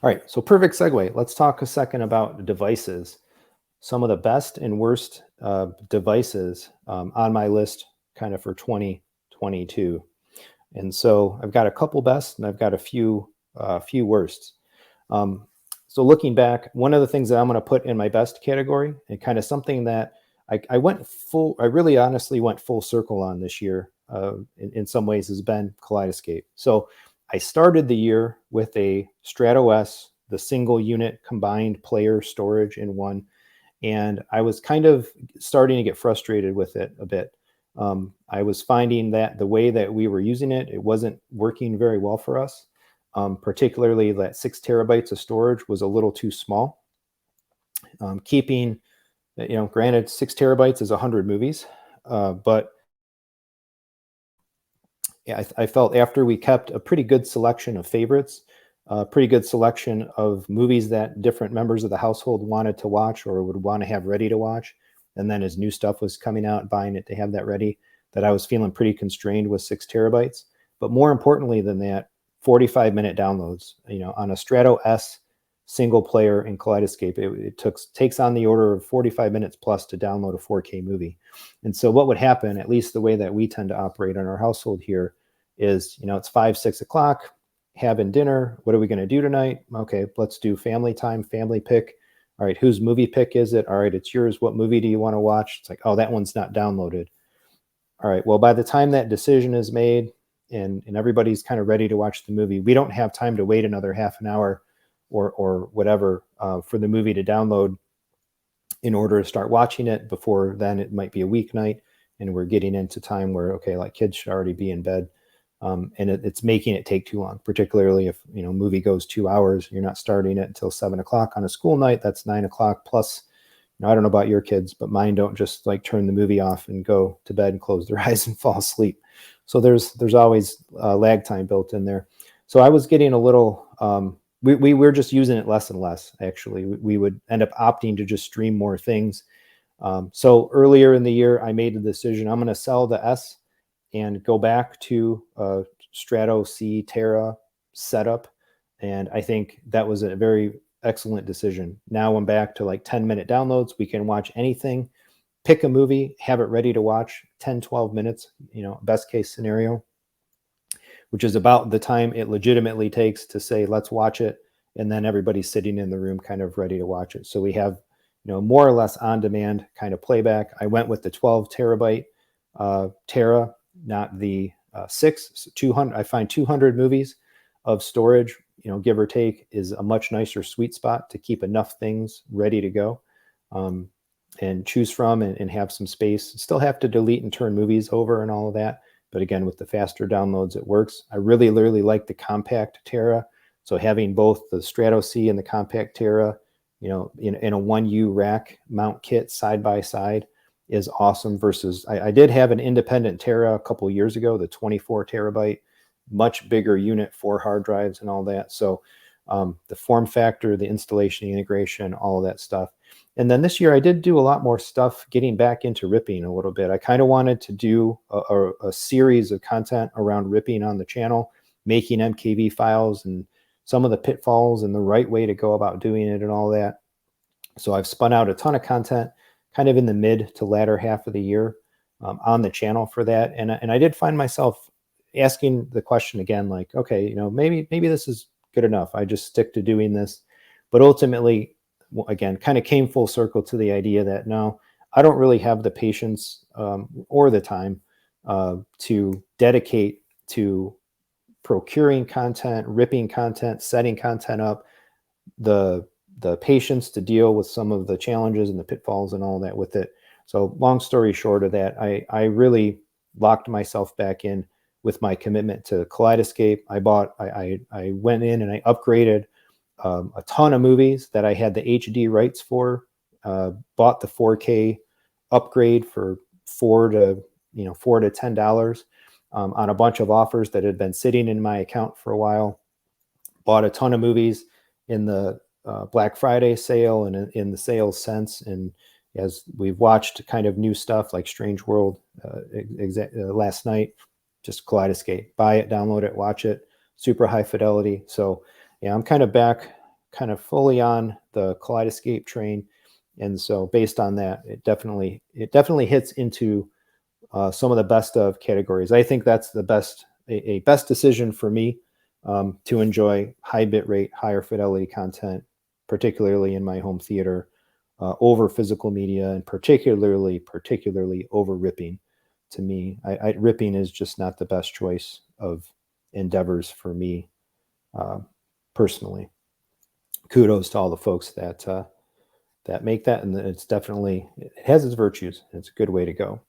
All right, so perfect segue. Let's talk a second about devices. Some of the best and worst devices on my list kind of for 2022. And so I've got a couple best and I've got a few worsts. Um, so looking back, one of the things that I'm going to put in my best category and kind of something that I really honestly went full circle on this year in some ways has been Kaleidescape. So I started the year with a Strato S, the single unit combined player storage in one, and I was kind of starting to get frustrated with it a bit. I was finding that the way that we were using it, it wasn't working very well for us. Particularly that 6 terabytes of storage was a little too small. Keeping, granted, 6 terabytes is 100 movies, but yeah, I felt after we kept a pretty good selection of favorites, a pretty good selection of movies that different members of the household wanted to watch or would want to have ready to watch, and then as new stuff was coming out, buying it to have that ready, that I was feeling pretty constrained with 6 terabytes. But more importantly than that, 45-minute downloads. On a Strato S single player in Kaleidescape, it takes on the order of 45 minutes plus to download a 4K movie. And so what would happen, at least the way that we tend to operate in our household here, is, it's 5, 6 o'clock, having dinner. What are we going to do tonight? Okay, let's do family time, family pick. All right, whose movie pick is it? All right, it's yours. What movie do you want to watch? It's like, oh, that one's not downloaded. All right, well, by the time that decision is made and everybody's kind of ready to watch the movie, we don't have time to wait another half an hour or whatever for the movie to download in order to start watching it. Before then, it might be a weeknight, and we're getting into time where, okay, like kids should already be in bed. And it's making it take too long, particularly if, movie goes 2 hours, you're not starting it until 7 o'clock on a school night. That's 9 o'clock plus. I don't know about your kids, but mine don't just like turn the movie off and go to bed and close their eyes and fall asleep. So there's always lag time built in there. So I was getting a little, we were just using it less and less, actually. We would end up opting to just stream more things. So earlier in the year, I made the decision, I'm going to sell the S and go back to Strato C Terra setup. And I think that was a very excellent decision. Now I'm back to like 10-minute downloads. We can watch anything, pick a movie, have it ready to watch 10, 12 minutes, best case scenario, which is about the time it legitimately takes to say, let's watch it. And then everybody's sitting in the room kind of ready to watch it. So we have, more or less on demand kind of playback. I went with the 12 terabyte Terra, not the 6. So 200. I find 200 movies of storage, give or take, is a much nicer sweet spot to keep enough things ready to go and choose from and have some space. Still have to delete and turn movies over and all of that. But again, with the faster downloads, it works. I really like the compact Terra. So having both the Strato C and the compact Terra, in a 1U rack mount kit side by side is awesome. Versus I did have an independent Terra a couple years ago, the 24 terabyte, much bigger unit, 4 hard drives and all that. So the form factor, the installation, the integration, all of that stuff. And then this year I did do a lot more stuff getting back into ripping a little bit. I kind of wanted to do a series of content around ripping on the channel, making MKV files and some of the pitfalls and the right way to go about doing it and all that. So I've spun out a ton of content kind of in the mid to latter half of the year on the channel for that. And I did find myself asking the question again, like, okay, maybe this is good enough. I just stick to doing this. But ultimately, again, kind of came full circle to the idea that no, I don't really have the patience or the time to dedicate to procuring content, ripping content, setting content up, the patience to deal with some of the challenges and the pitfalls and all that with it. So long story short of that, I really locked myself back in with my commitment to Kaleidescape. I went in and I upgraded a ton of movies that I had the HD rights for, bought the 4K upgrade for $4 to $10 on a bunch of offers that had been sitting in my account for a while. Bought a ton of movies in the Black Friday sale and in the sales since. And as we've watched kind of new stuff like Strange World last night, just Kaleidescape, buy it, download it, watch it, super high fidelity. So yeah, I'm kind of back kind of fully on the Kaleidescape train, and so based on that, it definitely hits into some of the best of categories. I think that's the best a best decision for me to enjoy high bit rate, higher fidelity content, particularly in my home theater, over physical media, and particularly over ripping. To me, ripping is just not the best choice of endeavors for me personally. Kudos to all the folks that that make that, and it has its virtues. It's a good way to go.